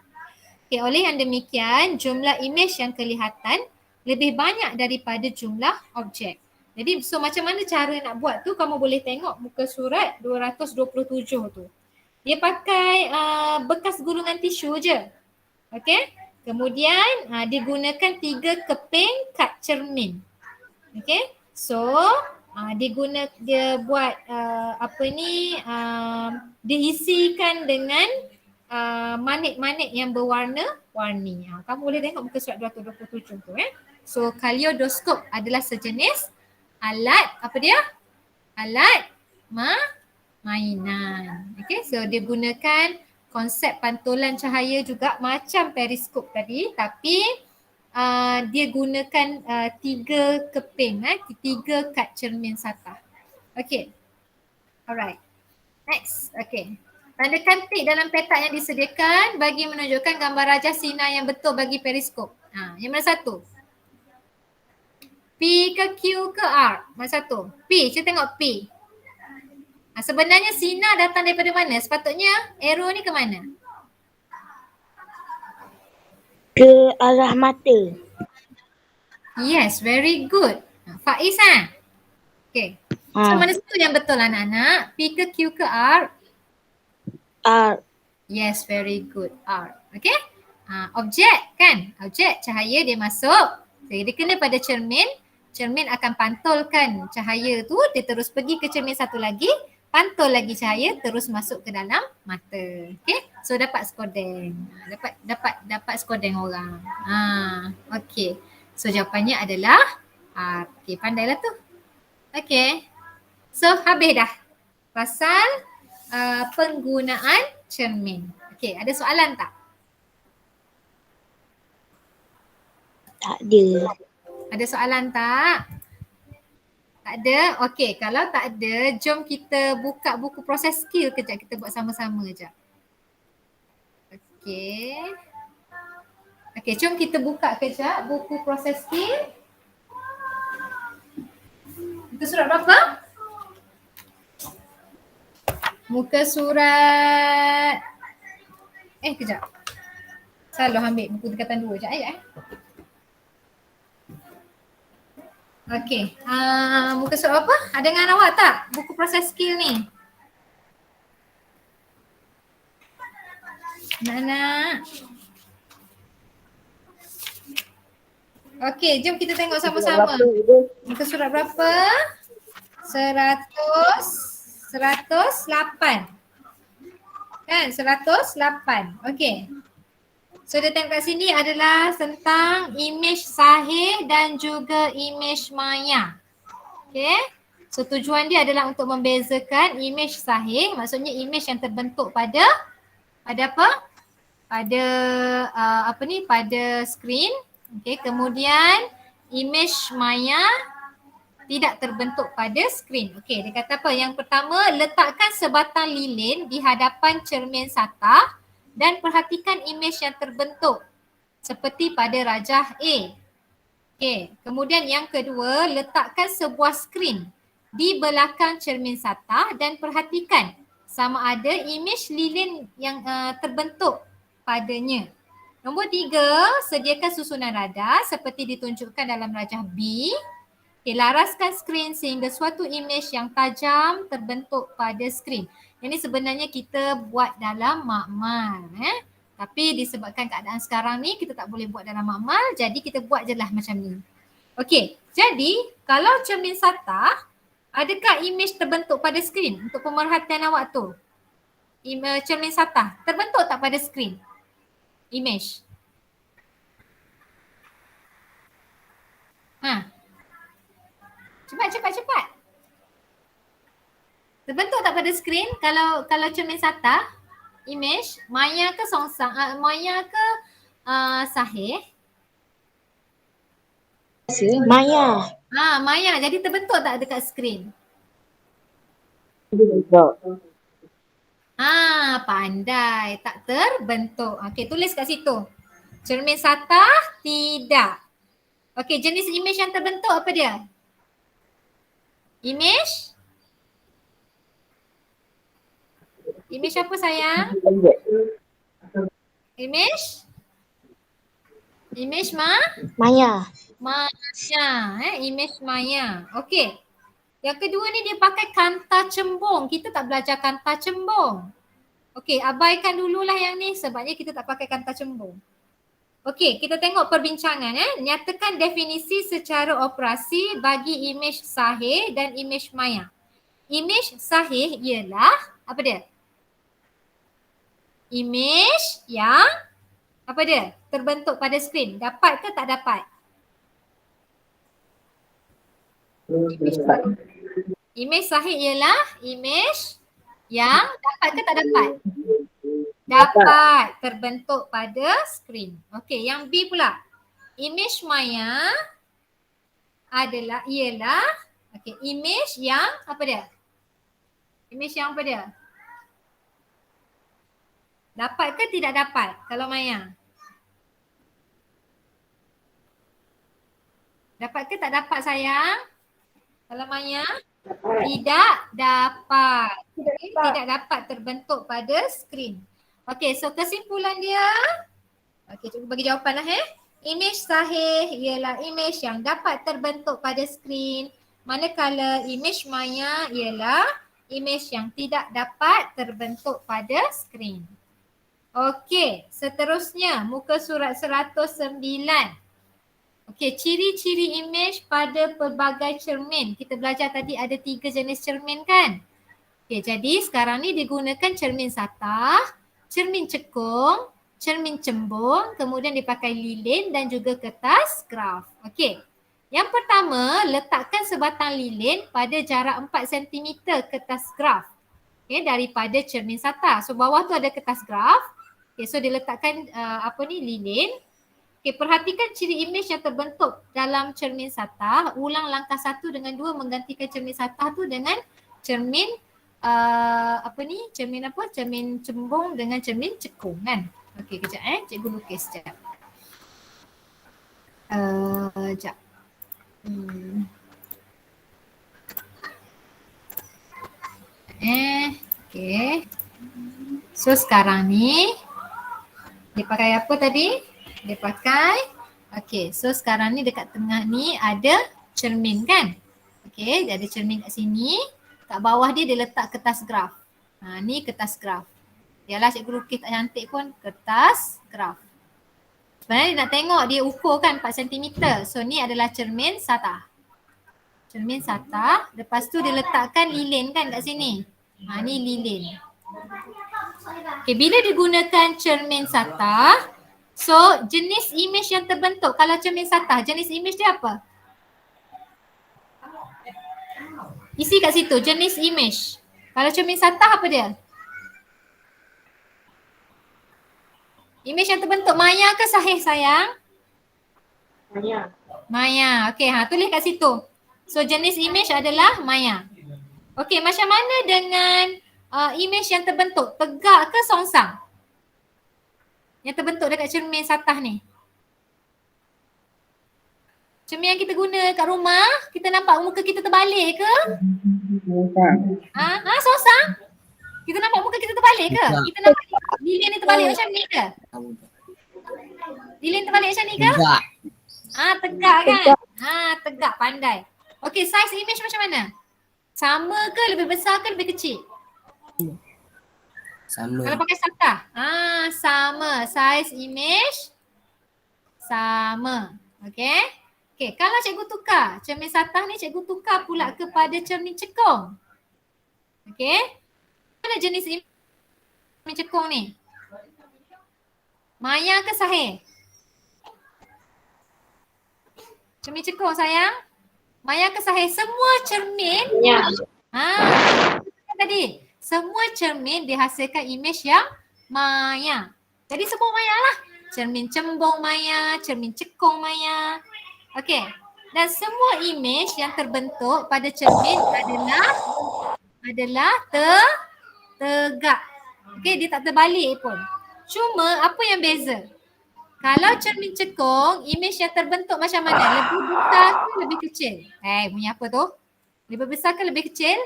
[SPEAKER 1] Okey, oleh yang demikian jumlah imej yang kelihatan lebih banyak daripada jumlah objek. Jadi so macam mana cara nak buat tu, kamu boleh tengok muka surat 227 tu. Dia pakai bekas gulungan tisu je. Okey. Kemudian digunakan 3 keping kad cermin. Okay. So dia buat diisikan dengan manik-manik yang berwarna-warni. Kamu boleh tengok muka surat 227 tu So kaleidoskop adalah sejenis alat alat mainan. Okay. So dia gunakan konsep pantulan cahaya juga macam periskop tadi, tapi dia gunakan 3 keping, 3 kad cermin satah. Okay. Alright. Next. Okay. Tandakan tik dalam petak yang disediakan bagi menunjukkan gambar rajah sinar yang betul bagi periskop. Yang mana satu? P ke Q ke R? Mana satu? P. Kita tengok P. Sebenarnya sinar datang daripada mana? Sepatutnya arrow ni ke mana?
[SPEAKER 3] Ke arah mata.
[SPEAKER 1] Yes, very good. Faiz Okay. So mana satu yang betul anak-anak? P ke Q ke R?
[SPEAKER 3] R.
[SPEAKER 1] Yes, very good. R. Okay. Objek kan? Objek cahaya dia masuk. Jadi dia kena pada cermin. Cermin akan pantulkan cahaya tu. Dia terus pergi ke cermin satu lagi. Pantul lagi cahaya terus masuk ke dalam mata. Okay. So dapat skodeng. Dapat skodeng orang. Okay. So jawapannya adalah R. Okay, pandailah tu. Okay. So habis dah. Pasal penggunaan cermin. Okay, ada soalan tak?
[SPEAKER 3] Tak ada.
[SPEAKER 1] Ada soalan tak? Tak ada? Okay, kalau tak ada, jom kita buka buku proses skill kejap. Kita buat sama-sama kejap. Okay. Okay, jom kita buka kejap buku proses skill. Muka surat berapa? Muka surat... kejap. Salah ambil buku tingkatan 2 sekejap ya. Okey, muka surat apa? Ada dengan awak tak buku proses skill ni? Nak. Okey, jom kita tengok sama-sama. Muka surat berapa? 108. Kan? 108. Okey. So dia tengok kat sini adalah tentang imej sahih dan juga imej maya. Okay. So tujuan dia adalah untuk membezakan imej sahih, maksudnya imej yang terbentuk pada apa? Pada pada skrin. Okay. Kemudian imej maya tidak terbentuk pada skrin. Okay, dia kata apa? Yang pertama, letakkan sebatang lilin di hadapan cermin satah dan perhatikan imej yang terbentuk seperti pada rajah A. Okay. Kemudian yang kedua, letakkan sebuah skrin di belakang cermin satah dan perhatikan sama ada imej lilin yang terbentuk padanya. Nombor 3, sediakan susunan radar seperti ditunjukkan dalam rajah B. Okay, laraskan skrin sehingga suatu imej yang tajam terbentuk pada skrin. Ini sebenarnya kita buat dalam makmal. Tapi disebabkan keadaan sekarang ni kita tak boleh buat dalam makmal, jadi kita buat je lah macam ni. Okey, jadi kalau cermin satah, adakah imej terbentuk pada skrin untuk pemerhatian awak tu? Cermin satah terbentuk tak pada skrin? Imej. Cepat. Terbentuk tak pada skrin kalau cermin satah, imej, maya ke songsang, maya ke sahih?
[SPEAKER 3] Maya.
[SPEAKER 1] Maya. Jadi terbentuk tak dekat skrin? Pandai. Tak terbentuk. Okey, tulis kat situ. Cermin satah tidak. Okey, jenis imej yang terbentuk apa dia? Imej? Imej apa sayang? Imej? Imej
[SPEAKER 3] Maya.
[SPEAKER 1] Maya. Imej maya. Okey. Yang kedua ni dia pakai kanta cembung. Kita tak belajar kanta cembung. Okey, abaikan dululah yang ni sebabnya kita tak pakai kanta cembung. Okey, kita tengok perbincangan. Nyatakan definisi secara operasi bagi imej sahih dan imej maya. Imej sahih ialah apa dia? Imej yang apa dia? Terbentuk pada skrin. Dapat ke tak dapat? Imej sahih ialah imej yang dapat ke tak dapat? dapat terbentuk pada skrin. Okey, yang B pula. Image maya ialah image yang apa dia? Image yang apa dia? Dapat ke tidak dapat kalau maya? Dapat ke tak dapat sayang? Kalau maya? Tidak dapat. Tidak dapat terbentuk pada skrin. Okey, so kesimpulan dia. Okey, cuba bagi jawapan lah Image sahih ialah image yang dapat terbentuk pada skrin. Manakala image maya ialah image yang tidak dapat terbentuk pada skrin. Okey, seterusnya muka surat 109. Okey, ciri-ciri image pada pelbagai cermin. Kita belajar tadi ada 3 jenis cermin kan? Okey, jadi sekarang ni digunakan cermin satah, cermin cekung, cermin cembung, kemudian dipakai lilin dan juga kertas graf. Okey. Yang pertama, letakkan sebatang lilin pada jarak 4 cm kertas graf. Okey, daripada cermin satah. So bawah tu ada kertas graf. Okey, so diletakkan lilin. Okey, perhatikan ciri image yang terbentuk dalam cermin satah. Ulang langkah 1 dengan 2 menggantikan cermin satah tu dengan cermin cermin cembung dengan cermin cekung kan. Okey, kejap cikgu lukis sekejap. Sekejap. Okey. So sekarang ni dia pakai apa tadi? Dia pakai so sekarang ni dekat tengah ni ada cermin kan? Okey, dia ada cermin kat sini. Kat bawah dia letak kertas graf. Ni kertas graf. Yalah cikgu lukis tak cantik pun, kertas graf. Sebenarnya nak tengok dia ukur kan 4 cm. So ni adalah cermin satah. Cermin satah. Lepas tu dia letakkan lilin kan kat sini. Ni lilin. Okay, bila digunakan cermin satah, so jenis image yang terbentuk kalau cermin satah, jenis image dia apa? Isi kat situ, jenis image. Kalau cermin satah apa dia? Image yang terbentuk maya ke sahih sayang?
[SPEAKER 2] Maya.
[SPEAKER 1] Maya. Okey, tulis kat situ. So jenis image adalah maya. Okey, macam mana dengan image yang terbentuk? Tegak ke songsang? Yang terbentuk dekat cermin satah ni. Cermin yang kita guna kat rumah, kita nampak muka kita terbalik ke? Songsang? Kita nampak muka kita terbalik ke? Kita nampak lilin ni terbalik macam ni ke? Lilin terbalik macam ni ke?
[SPEAKER 2] Tegak.
[SPEAKER 1] Tegak kan? Tegak, pandai. Okey, size image macam mana? Sama ke, lebih besar ke, lebih kecil?
[SPEAKER 2] Sama.
[SPEAKER 1] Kalau pakai satah? Sama. Size image sama. Okey? Okey, kalau cikgu tukar cermin satah ni, cikgu tukar pula kepada cermin cekung. Okey? Mana jenis cermin cekung ni? Maya ke sahih? Cermin cekung sayang? Maya ke sahih? Semua cermin.
[SPEAKER 3] Ya.
[SPEAKER 1] Tadi. Semua cermin dihasilkan image yang maya. Jadi semua maya lah. Cermin cembung maya, cermin cekung maya. Okey. Dan semua image yang terbentuk pada cermin adalah tegak. Okey, dia tak terbalik pun. Cuma apa yang beza? Kalau cermin cekung, image yang terbentuk macam mana? Lebih besar ke lebih kecil? Bunyi apa tu? Lebih besar ke lebih kecil?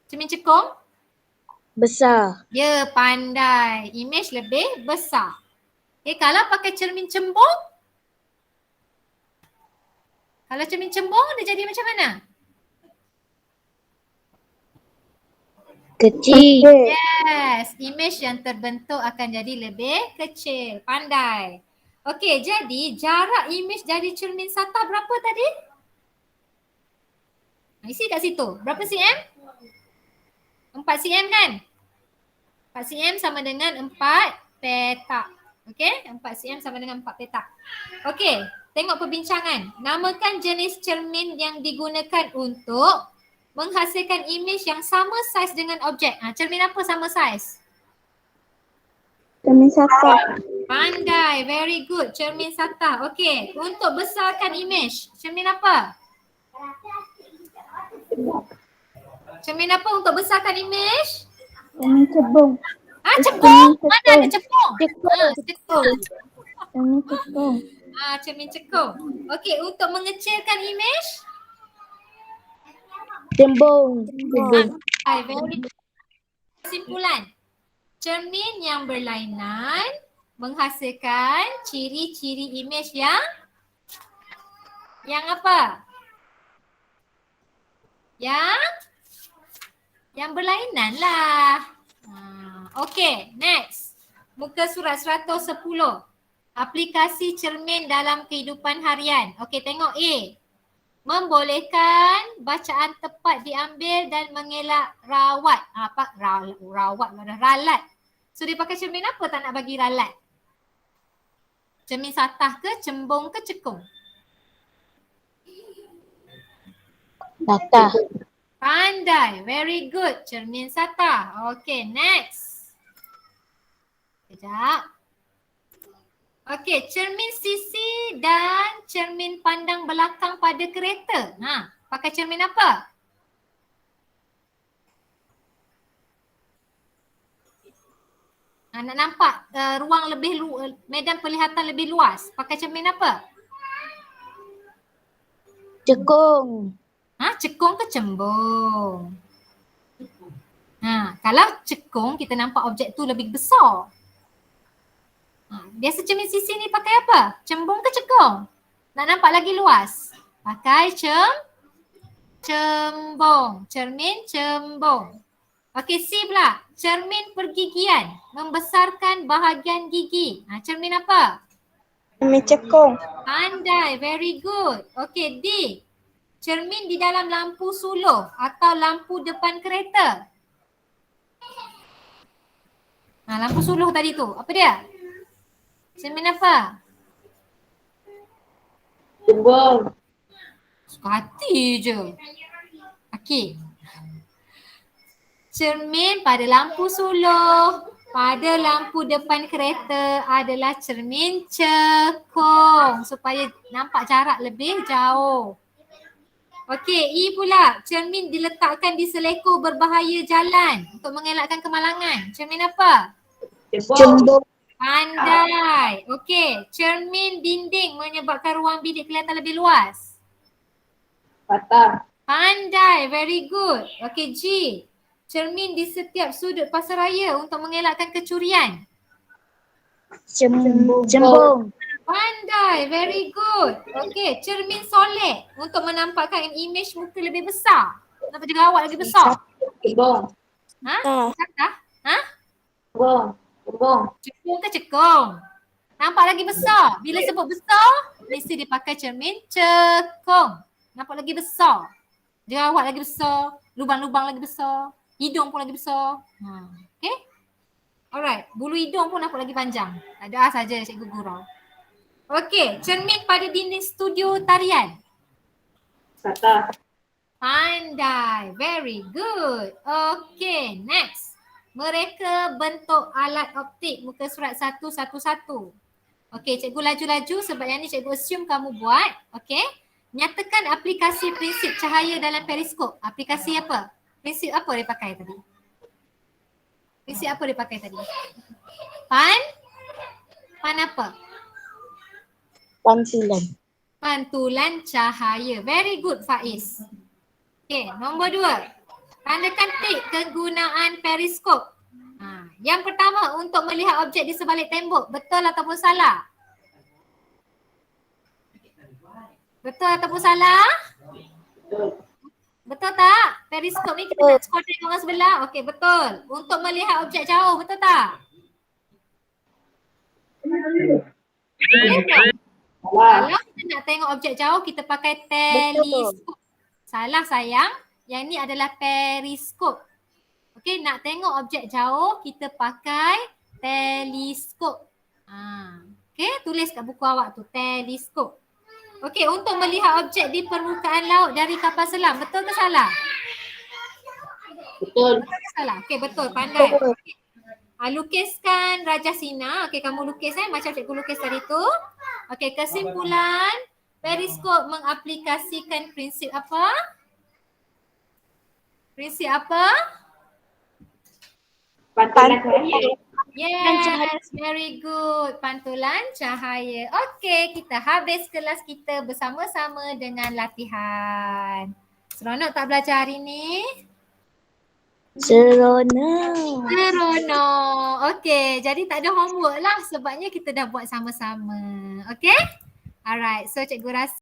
[SPEAKER 1] Cermin cekung?
[SPEAKER 3] Besar.
[SPEAKER 1] Ya, pandai. Image lebih besar. Kalau pakai cermin cembung? Kalau cermin cembung, dia jadi macam mana?
[SPEAKER 3] Kecil.
[SPEAKER 1] Yes, image yang terbentuk akan jadi lebih kecil. Pandai. Okey, jadi jarak image dari cermin satah berapa tadi? Isi kat situ. Berapa cm? 4 cm kan? 4 cm sama dengan 4 petak. Okey, 4 cm sama dengan 4 petak. Okey, tengok perbincangan. Namakan jenis cermin yang digunakan untuk menghasilkan image yang sama saiz dengan objek. Cermin apa sama saiz?
[SPEAKER 3] Cermin satah.
[SPEAKER 1] Pandai, very good. Cermin satah. Okey, untuk besarkan image, cermin apa? Cermin apa untuk besarkan image?
[SPEAKER 3] Cermin cebong.
[SPEAKER 1] Cebong.
[SPEAKER 3] Cermin
[SPEAKER 1] Mana ada cebong?
[SPEAKER 3] Cekung.
[SPEAKER 1] Cekung.
[SPEAKER 3] Cermin cekung.
[SPEAKER 1] Cermin cekung. Okey, untuk mengecilkan image?
[SPEAKER 3] Cembung.
[SPEAKER 1] Very good. Kesimpulan. Cermin yang berlainan menghasilkan ciri-ciri image yang apa? Yang berlainan lah. Okey, next. Muka surat 110. Aplikasi cermin dalam kehidupan harian. Okey, tengok A. Membolehkan bacaan tepat diambil dan mengelak rawat. Ralat. So dia pakai cermin apa tak nak bagi ralat? Cermin satah ke, cembung ke, cekung?
[SPEAKER 3] Satah.
[SPEAKER 1] Pandai, very good. Cermin satah. Okay, next. Sekejap. Okay, cermin sisi dan cermin pandang belakang pada kereta. Pakai cermin apa? Nak nampak ruang lebih medan penglihatan lebih luas. Pakai cermin apa?
[SPEAKER 3] Cekung.
[SPEAKER 1] Cekung ke cembung? Kalau cekung kita nampak objek tu lebih besar. Biasa cermin sisi ni pakai apa? Cembung ke cekung? Nak nampak lagi luas? Pakai cembung. Cermin cembung. Okey, C pula. Cermin pergigian. Membesarkan bahagian gigi. Cermin apa?
[SPEAKER 3] Cermin cekung.
[SPEAKER 1] Pandai, very good. Okey, D. Cermin di dalam lampu suluh atau lampu depan kereta. Lampu suluh tadi tu. Apa dia? Cermin apa?
[SPEAKER 2] Cembung.
[SPEAKER 1] Suka hati je. Okey. Cermin pada lampu suluh, pada lampu depan kereta adalah cermin cekung supaya nampak jarak lebih jauh. Okey, E pula. Cermin diletakkan di selekor berbahaya jalan untuk mengelakkan kemalangan. Cermin apa?
[SPEAKER 3] Cembung.
[SPEAKER 1] Pandai. Okey, cermin dinding menyebabkan ruang bilik kelihatan lebih luas.
[SPEAKER 2] Patah.
[SPEAKER 1] Pandai, very good. Okey, G. Cermin di setiap sudut pasaraya untuk mengelakkan kecurian.
[SPEAKER 3] Cembung.
[SPEAKER 1] Pandai, very good. Okey, cermin solek untuk menampakkan image muka lebih besar. Nampak jerawat lagi besar.
[SPEAKER 2] Cembung.
[SPEAKER 1] Satah?
[SPEAKER 2] Cembung. Cembung.
[SPEAKER 1] Cekung ke cekung? Nampak lagi besar. Bila sebut besar, mesti dipakai cermin cekung. Nampak lagi besar. Jerawat lagi besar. Lubang-lubang lagi besar. Hidung pun lagi besar. Okay. Alright. Bulu hidung pun nampak lagi panjang. Ada saja cikgu gurau. Okay. Cermin pada dinding studio tarian.
[SPEAKER 2] Patah.
[SPEAKER 1] Pandai. Very good. Okay. Next. Mereka bentuk alat optik. Muka surat 111. Okay. Cikgu laju-laju sebab yang ni cikgu assume kamu buat. Okay. Nyatakan aplikasi prinsip cahaya dalam periskop. Aplikasi apa? Prinsip apa dia pakai tadi? Prinsip apa dia pakai tadi? Pan apa?
[SPEAKER 3] Pantulan.
[SPEAKER 1] Pantulan cahaya. Very good, Faiz. Okay, nombor 2. Tandakan tik kegunaan periskop. Yang pertama, untuk melihat objek di sebalik tembok. Betul ataupun salah? Betul ataupun salah? Betul tak? Periskop ni kita nak skor dengan orang sebelah. Okey, betul. Untuk melihat objek jauh, betul tak? Betul tak? Kalau kita nak tengok objek jauh, kita pakai teleskop. Salah sayang. Yang ni adalah periskop. Okey, nak tengok objek jauh, kita pakai teleskop. Okey, tulis kat buku awak tu, teleskop. Okey, untuk melihat objek di permukaan laut dari kapal selam, betul ke salah?
[SPEAKER 2] Betul.
[SPEAKER 1] Betul ke salah? Okey, betul. Pandai. Okay. Lukiskan Raja Sina. Okey, kamu lukis macam cikgu lukis tadi tu. Okey, kesimpulan periskop mengaplikasikan prinsip apa? Prinsip apa?
[SPEAKER 2] Pantulan cahaya.
[SPEAKER 1] Yes, very good. Pantulan cahaya. Okey, kita habis kelas kita bersama-sama dengan latihan. Seronok tak belajar hari ni?
[SPEAKER 3] Seronok.
[SPEAKER 1] Seronok. Okey, jadi tak ada homework lah sebabnya kita dah buat sama-sama. Okey? Alright, so cikgu rasa